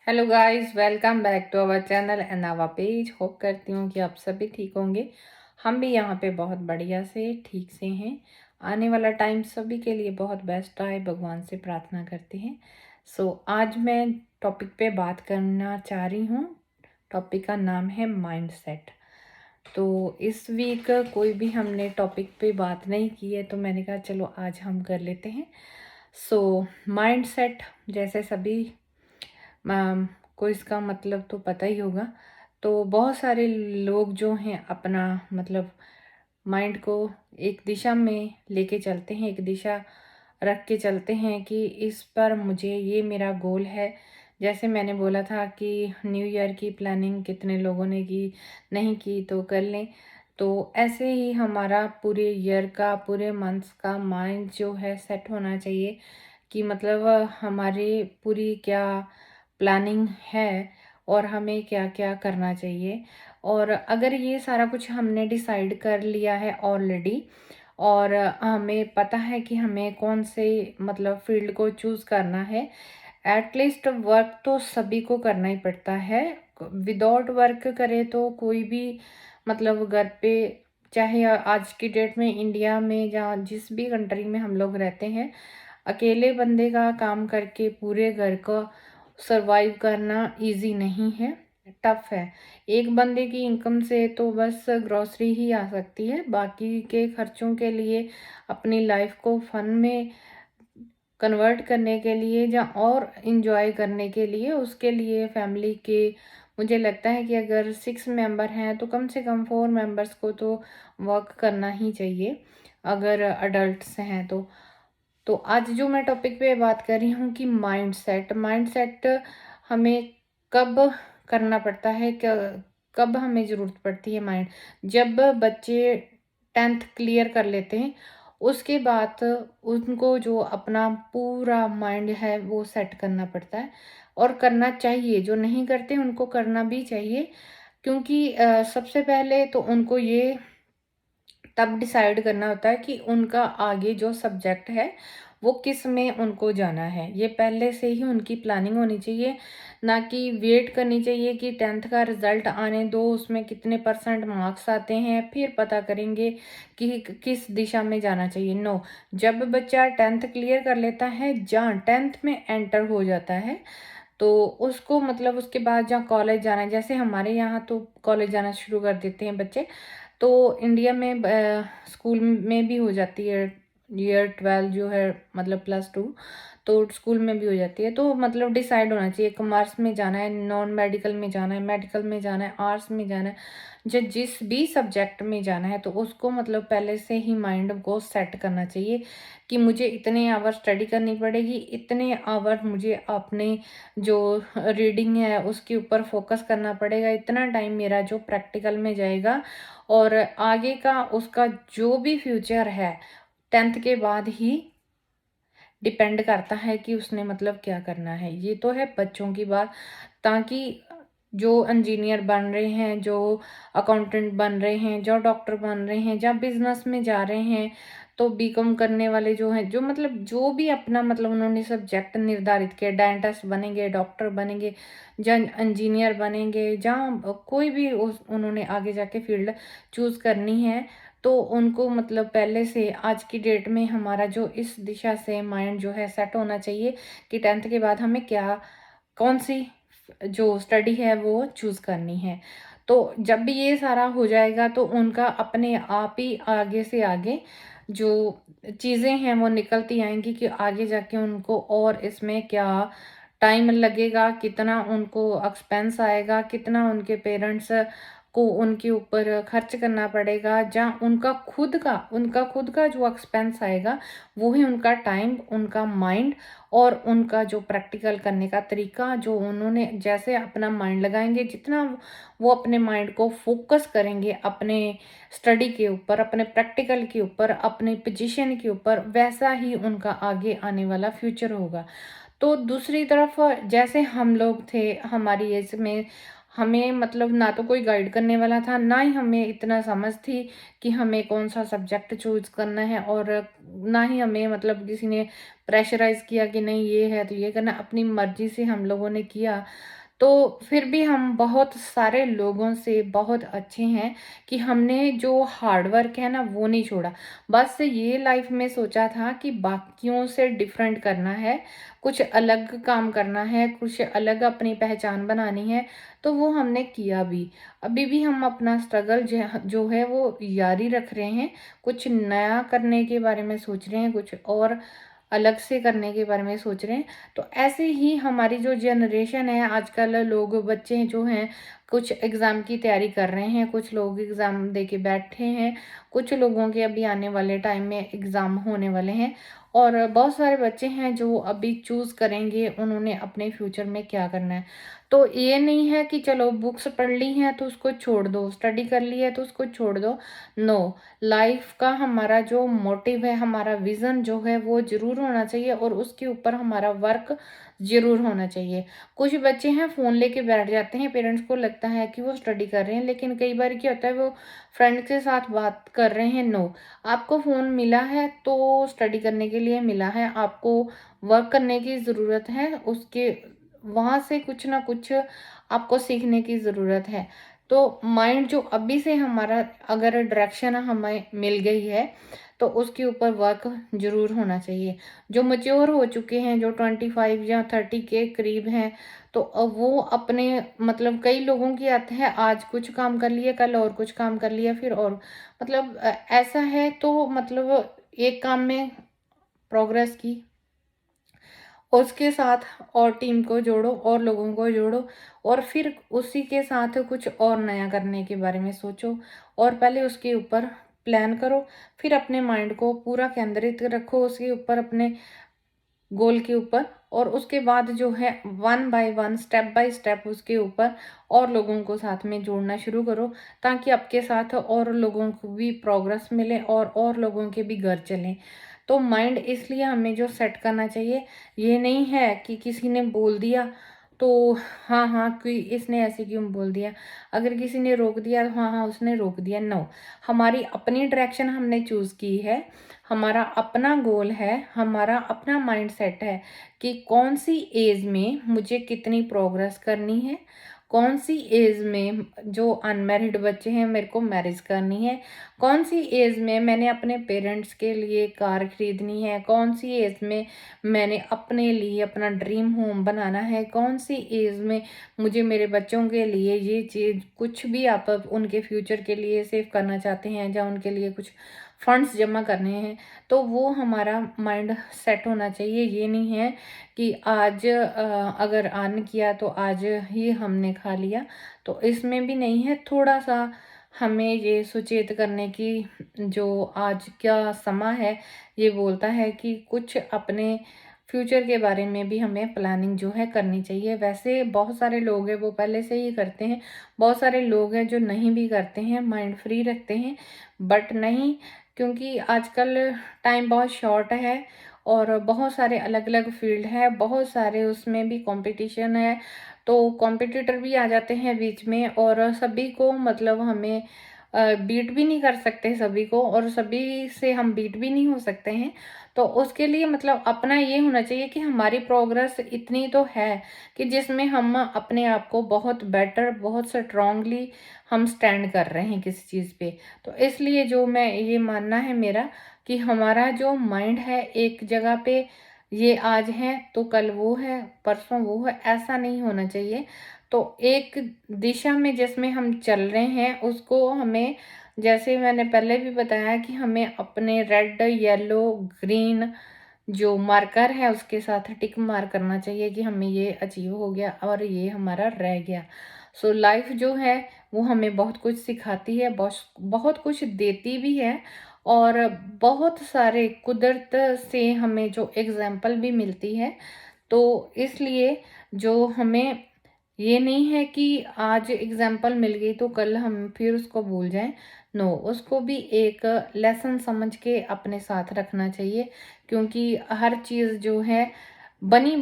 Hello guys, welcome back to our channel and our page. Hope करती हूँ कि आप सभी ठीक होंगे। हम भी यहाँ पे बहुत बढ़िया से ठीक से हैं। आने वाला टाइम सभी के लिए बहुत बेस्ट आए, भगवान से प्रार्थना करते हैं। आज मैं टॉपिक पे बात करना चाह रही हूँ। टॉपिक का नाम है माइंड सेट। तो इस वीक कोई भी हमने टॉपिक पे बात नहीं की है, तो मैंने कहा चलो आज हम कर लेते हैं। माइंड सेट जैसे सभी को इसका मतलब तो पता ही होगा। तो बहुत सारे लोग जो हैं अपना मतलब माइंड को एक दिशा में लेके चलते हैं, एक दिशा रख के चलते हैं कि इस पर मुझे ये मेरा गोल है। जैसे मैंने बोला था कि न्यू ईयर की प्लानिंग कितने लोगों ने की, नहीं की तो कर लें। तो ऐसे ही हमारा पूरे ईयर का, पूरे मंथ्स का माइंड जो है सेट होना चाहिए कि मतलब हमारी पूरी क्या प्लानिंग है और हमें क्या क्या करना चाहिए। और अगर ये सारा कुछ हमने डिसाइड कर लिया है ऑलरेडी और हमें पता है कि हमें कौन से मतलब फील्ड को चूज़ करना है, एटलीस्ट वर्क तो सभी को करना ही पड़ता है। विदाउट वर्क करे तो कोई भी मतलब घर पे, चाहे आज की डेट में इंडिया में या जिस भी कंट्री में हम लोग रहते हैं, अकेले बंदे का काम करके पूरे घर का सरवाइव करना इजी नहीं है, टफ है। एक बंदे की इनकम से तो बस ग्रोसरी ही आ सकती है, बाकी के खर्चों के लिए, अपनी लाइफ को फन में कन्वर्ट करने के लिए या और इन्जॉय करने के लिए, उसके लिए फैमिली के, मुझे लगता है कि अगर 6 मेंबर हैं तो कम से कम 4 मेंबर्स को तो वर्क करना ही चाहिए अगर अडल्ट्स हैं तो आज जो मैं टॉपिक पे बात कर रही हूँ कि माइंड सेट हमें कब करना पड़ता है, कब हमें ज़रूरत पड़ती है माइंड, जब बच्चे 10th क्लियर कर लेते हैं उसके बाद उनको जो अपना पूरा माइंड है वो सेट करना पड़ता है और करना चाहिए। जो नहीं करते उनको करना भी चाहिए, क्योंकि सबसे पहले तो उनको ये तब डिसाइड करना होता है कि उनका आगे जो सब्जेक्ट है वो किस में उनको जाना है। ये पहले से ही उनकी प्लानिंग होनी चाहिए, ना कि वेट करनी चाहिए कि 10th का रिजल्ट आने दो, उसमें कितने परसेंट मार्क्स आते हैं फिर पता करेंगे कि किस दिशा में जाना चाहिए। नो, जब बच्चा 10th क्लियर कर लेता है, जहाँ 10th में एंटर हो जाता है, तो उसको मतलब उसके बाद जहाँ कॉलेज जाना है, जैसे हमारे यहाँ तो कॉलेज जाना शुरू कर देते हैं बच्चे, तो इंडिया में स्कूल में भी हो जाती है ईयर 12 जो है, मतलब +2, तो स्कूल में भी हो जाती है। तो मतलब डिसाइड होना चाहिए कॉमर्स में जाना है, नॉन मेडिकल में जाना है, मेडिकल में जाना है, आर्ट्स में जाना है, जिस भी सब्जेक्ट में जाना है, तो उसको मतलब पहले से ही माइंड को सेट करना चाहिए कि मुझे इतने आवर स्टडी करनी पड़ेगी, इतने आवर मुझे अपने जो रीडिंग है उसके ऊपर फोकस करना पड़ेगा, इतना टाइम मेरा जो प्रैक्टिकल में जाएगा और आगे का उसका जो भी फ्यूचर है 10th के बाद ही डिपेंड करता है कि उसने मतलब क्या करना है। ये तो है बच्चों की बात, ताकि जो इंजीनियर बन रहे हैं, जो अकाउंटेंट बन रहे हैं, जो डॉक्टर बन रहे हैं, या बिजनेस में जा रहे हैं, तो बीकॉम करने वाले जो हैं, जो मतलब जो भी अपना मतलब उन्होंने सब्जेक्ट निर्धारित किया, डेंटिस्ट बनेंगे, डॉक्टर बनेंगे, या इंजीनियर बनेंगे, जहाँ कोई भी उन्होंने आगे जाके फील्ड चूज़ करनी है, तो उनको मतलब पहले से आज की डेट में हमारा जो इस दिशा से माइंड जो है सेट होना चाहिए कि 10th के बाद हमें क्या, कौन सी जो स्टडी है वो चूज़ करनी है। तो जब भी ये सारा हो जाएगा तो उनका अपने आप ही आगे से आगे जो चीज़ें हैं वो निकलती आएँगी कि आगे जाके उनको और इसमें क्या टाइम लगेगा, कितना उनको एक्सपेंस आएगा, कितना उनके पेरेंट्स को उनके ऊपर खर्च करना पड़ेगा, जहाँ उनका खुद का जो एक्सपेंस आएगा, वो ही उनका टाइम, उनका माइंड और उनका जो प्रैक्टिकल करने का तरीका, जो उन्होंने जैसे अपना माइंड लगाएँगे, जितना वो अपने माइंड को फ़ोकस करेंगे अपने स्टडी के ऊपर, अपने प्रैक्टिकल के ऊपर, अपने पोजीशन के ऊपर, वैसा ही उनका आगे आने वाला फ्यूचर होगा। तो दूसरी तरफ जैसे हम लोग थे हमारी एज में, हमें मतलब ना तो कोई गाइड करने वाला था, ना ही हमें इतना समझ थी कि हमें कौन-सा सब्जेक्ट चूज़ करना है, और ना ही हमें मतलब किसी ने प्रेशराइज़ किया कि नहीं ये है तो ये करना, अपनी मर्ज़ी से हम लोगों ने किया। तो फिर भी हम बहुत सारे लोगों से बहुत अच्छे हैं कि हमने जो हार्ड वर्क है ना वो नहीं छोड़ा। बस ये लाइफ में सोचा था कि बाकियों से डिफरेंट करना है, कुछ अलग काम करना है, कुछ अलग अपनी पहचान बनानी है, तो वो हमने किया भी। अभी भी हम अपना स्ट्रगल जो है वो जारी रख रहे हैं, कुछ नया करने के बारे में सोच रहे हैं, कुछ और अलग से करने के बारे में सोच रहे हैं। तो ऐसे ही हमारी जो जनरेशन है आजकल, लोग बच्चे जो हैं कुछ एग्ज़ाम की तैयारी कर रहे हैं, कुछ लोग एग्ज़ाम दे के बैठे हैं, कुछ लोगों के अभी आने वाले टाइम में एग्ज़ाम होने वाले हैं, और बहुत सारे बच्चे हैं जो अभी चूज़ करेंगे उन्होंने अपने फ्यूचर में क्या करना है। तो ये नहीं है कि चलो बुक्स पढ़ ली हैं तो उसको छोड़ दो, स्टडी कर ली है तो उसको छोड़ दो। नो, लाइफ का हमारा जो मोटिव है, हमारा विज़न जो है वो ज़रूर होना चाहिए, और उसके ऊपर हमारा वर्क ज़रूर होना चाहिए। कुछ बच्चे हैं फ़ोन लेके बैठ जाते हैं, पेरेंट्स को लगता है कि वो स्टडी कर रहे हैं, लेकिन कई बार क्या होता है वो फ्रेंड के साथ बात कर रहे हैं। नो, आपको फ़ोन मिला है तो स्टडी करने के लिए मिला है, आपको वर्क करने की ज़रूरत है, उसके वहाँ से कुछ ना कुछ आपको सीखने की ज़रूरत है। तो माइंड जो अभी से हमारा, अगर डायरेक्शन हमें मिल गई है तो उसके ऊपर वर्क ज़रूर होना चाहिए। जो मैच्योर हो चुके हैं, जो 25 या 30 के करीब हैं, तो वो अपने मतलब कई लोगों की आदत है आज कुछ काम कर लिया, कल और कुछ काम कर लिया, फिर और मतलब ऐसा है तो मतलब एक काम में प्रोग्रेस की, उसके साथ और टीम को जोड़ो और लोगों को जोड़ो, और फिर उसी के साथ कुछ और नया करने के बारे में सोचो, और पहले उसके ऊपर प्लान करो, फिर अपने माइंड को पूरा केंद्रित रखो उसके ऊपर, अपने गोल के ऊपर, और उसके बाद जो है one by one, step by step उसके ऊपर और लोगों को साथ में जोड़ना शुरू करो, ताकि आपके साथ और लोगों को भी प्रोग्रेस मिले और लोगों के भी घर चलें। तो माइंड इसलिए हमें जो सेट करना चाहिए, ये नहीं है कि किसी ने बोल दिया तो हाँ हाँ कि इसने ऐसे क्यों बोल दिया, अगर किसी ने रोक दिया तो हाँ हाँ उसने रोक दिया। नो, हमारी अपनी डायरेक्शन हमने चूज़ की है, हमारा अपना गोल है, हमारा अपना माइंडसेट है कि कौन सी एज में मुझे कितनी प्रोग्रेस करनी है, कौन सी एज में जो अनमैरिड बच्चे हैं मेरे को मैरिज करनी है, कौन सी एज में मैंने अपने पेरेंट्स के लिए कार खरीदनी है, कौन सी एज में मैंने अपने लिए अपना ड्रीम होम बनाना है, कौन सी एज में मुझे मेरे बच्चों के लिए ये चीज़, कुछ भी आप उनके फ्यूचर के लिए सेव करना चाहते हैं या उनके लिए कुछ फंड्स जमा करने हैं, तो वो हमारा माइंड सेट होना चाहिए। ये नहीं है कि आज अगर अर्न किया तो आज ही हमने खा लिया, तो इसमें भी नहीं है। थोड़ा-सा हमें ये सुचेत करने की, जो आज का समय है, ये बोलता है कि कुछ अपने फ्यूचर के बारे में भी हमें प्लानिंग जो है करनी चाहिए। वैसे बहुत सारे लोग हैं वो पहले से ही करते हैं, बहुत सारे लोग हैं जो नहीं भी करते हैं, माइंड फ्री रखते हैं, बट नहीं, क्योंकि आजकल टाइम बहुत शॉर्ट है और बहुत सारे अलग-अलग फ़ील्ड है, बहुत सारे उसमें भी कॉम्पिटिशन है, तो कॉम्पिटिटर भी आ जाते हैं बीच में, और सभी को मतलब हमें बीट भी नहीं कर सकते सभी को, और सभी से हम बीट भी नहीं हो सकते हैं। तो उसके लिए मतलब अपना ये होना चाहिए कि हमारी प्रोग्रेस इतनी तो है कि जिसमें हम अपने आप को बहुत बेटर, बहुत स्ट्रॉन्गली हम स्टैंड कर रहे हैं किसी चीज़ पे। तो इसलिए जो मैं ये मानना है मेरा कि हमारा जो माइंड है एक जगह पे, ये आज है तो कल वो है, परसों वो है, ऐसा नहीं होना चाहिए। तो एक दिशा में जिसमें हम चल रहे हैं उसको हमें, जैसे मैंने पहले भी बताया कि हमें अपने रेड, येलो, ग्रीन जो मार्कर है उसके साथ टिक मार्क करना चाहिए कि हमें ये अचीव हो गया और ये हमारा रह गया। सो लाइफ जो है वो हमें बहुत कुछ सिखाती है, बहुत कुछ देती भी है, और बहुत सारे कुदरत से हमें जो एग्जाम्पल भी मिलती है। तो इसलिए जो हमें ये नहीं है कि आज एग्जाम्पल मिल गई तो कल हम फिर उसको भूल जाएं। नो, उसको भी एक लेसन समझ के अपने साथ रखना चाहिए, क्योंकि हर चीज़ जो है बनी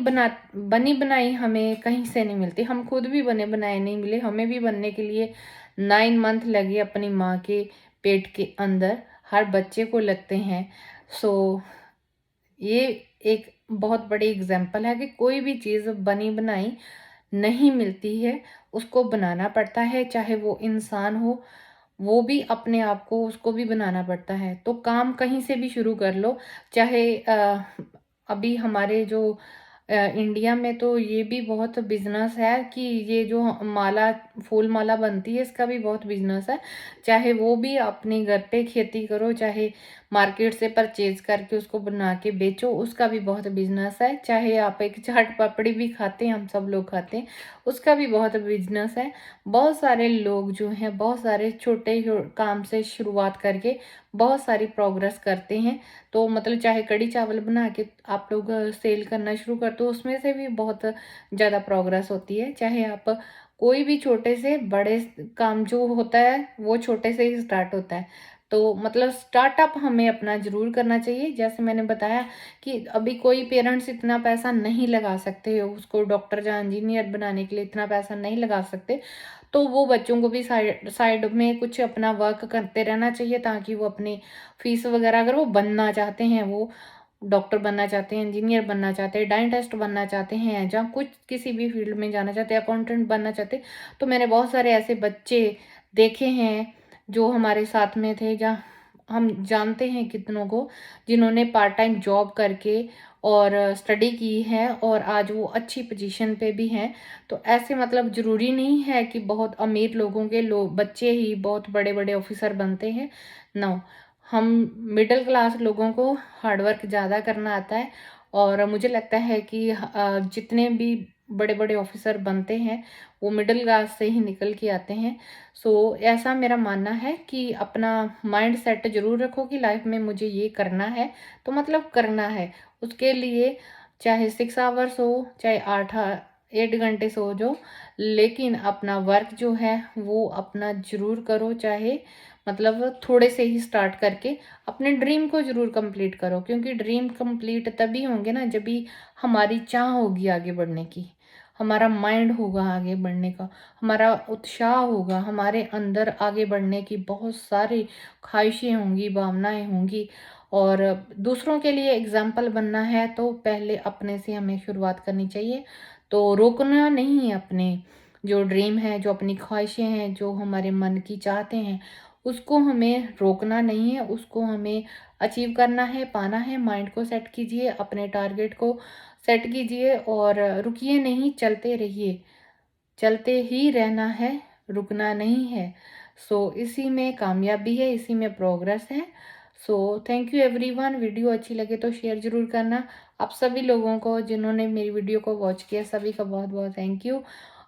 बनाई हमें कहीं से नहीं मिलती। हम खुद भी बने बनाए नहीं मिले, हमें भी बनने के लिए 9 मंथ लगे अपनी माँ के पेट के अंदर, हर बच्चे को लगते हैं। सो ये एक बहुत बड़ी एग्जाम्पल है कि कोई भी चीज़ बनी बनाई नहीं मिलती है, उसको बनाना पड़ता है। चाहे वो इंसान हो, वो भी अपने आप को, उसको भी बनाना पड़ता है। तो काम कहीं से भी शुरू कर लो। चाहे अभी हमारे जो इंडिया में तो ये भी बहुत बिजनेस है कि ये जो माला, फूल माला बनती है, इसका भी बहुत बिजनेस है। चाहे वो भी अपने घर पे खेती करो, चाहे मार्केट से परचेज करके उसको बना के बेचो, उसका भी बहुत बिजनेस है। चाहे आप एक चाट पापड़ी भी खाते हैं, हम सब लोग खाते हैं, उसका भी बहुत बिजनेस है। बहुत सारे लोग जो हैं, बहुत सारे छोटे काम से शुरुआत करके बहुत सारी प्रोग्रेस करते हैं। तो मतलब चाहे कड़ी चावल बना के आप लोग सेल करना शुरू कर दो, उसमें से भी बहुत ज़्यादा प्रोग्रेस होती है। चाहे आप कोई भी छोटे से बड़े काम जो होता है, वो छोटे से ही स्टार्ट होता है। तो मतलब स्टार्टअप हमें अपना ज़रूर करना चाहिए। जैसे मैंने बताया कि अभी कोई पेरेंट्स इतना पैसा नहीं लगा सकते, उसको डॉक्टर या इंजीनियर बनाने के लिए इतना पैसा नहीं लगा सकते, तो वो बच्चों को भी साइड साइड में कुछ अपना वर्क करते रहना चाहिए, ताकि वो अपनी फीस वगैरह, अगर वो बनना चाहते हैं, वो डॉक्टर बनना चाहते हैं, इंजीनियर बनना चाहते हैं, डेंटिस्ट बनना चाहते हैं, जहाँ कुछ किसी भी फील्ड में जाना चाहते हैं, अकाउंटेंट बनना चाहते हैं, तो मैंने बहुत सारे ऐसे बच्चे देखे हैं जो हमारे साथ में थे, जहाँ हम जानते हैं कितनों को, जिन्होंने पार्ट टाइम जॉब करके और स्टडी की है और आज वो अच्छी पोजीशन पे भी हैं। तो ऐसे मतलब ज़रूरी नहीं है कि बहुत अमीर लोगों के बच्चे ही बहुत बड़े बड़े ऑफिसर बनते हैं। नो, हम मिडिल क्लास लोगों को हार्डवर्क ज़्यादा करना आता है, और मुझे लगता है कि जितने भी बड़े बड़े ऑफिसर बनते हैं, वो मिडिल क्लास से ही निकल के आते हैं। सो ऐसा मेरा मानना है कि अपना माइंड सेट जरूर रखो कि लाइफ में मुझे ये करना है, तो मतलब करना है। उसके लिए चाहे 6 आवर्स हो, चाहे 8 घंटे सो जो, लेकिन अपना वर्क जो है वो अपना जरूर करो। चाहे मतलब थोड़े से ही स्टार्ट करके अपने ड्रीम को जरूर कंप्लीट करो, क्योंकि ड्रीम कंप्लीट तभी होंगे ना जब भी हमारी चाह होगी आगे बढ़ने की, हमारा माइंड होगा आगे बढ़ने का, हमारा उत्साह होगा, हमारे अंदर आगे बढ़ने की बहुत सारी ख्वाहिशें होंगी, भावनाएं होंगी। और दूसरों के लिए एग्जाम्पल बनना है तो पहले अपने से हमें शुरुआत करनी चाहिए। तो रोकना नहीं है अपने जो ड्रीम है, जो अपनी ख्वाहिशें हैं, जो हमारे मन की चाहते हैं, उसको हमें रोकना नहीं है, उसको हमें अचीव करना है, पाना है। माइंड को सेट कीजिए, अपने टारगेट को सेट कीजिए और रुकिए नहीं, चलते रहिए। चलते ही रहना है, रुकना नहीं है। सो इसी में कामयाबी है, इसी में प्रोग्रेस है। So thank you everyone. Video अच्छी लगे तो शेयर ज़रूर करना। आप सभी लोगों को जिन्होंने मेरी वीडियो को वॉच किया, सभी का बहुत बहुत थैंक यू।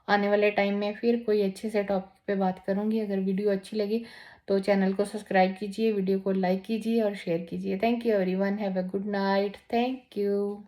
आने वाले टाइम में फिर कोई अच्छे से टॉपिक पे बात करूँगी। अगर वीडियो अच्छी लगी तो चैनल को सब्सक्राइब कीजिए, वीडियो को लाइक कीजिए और शेयर कीजिए। Thank you everyone, have a good night, thank you.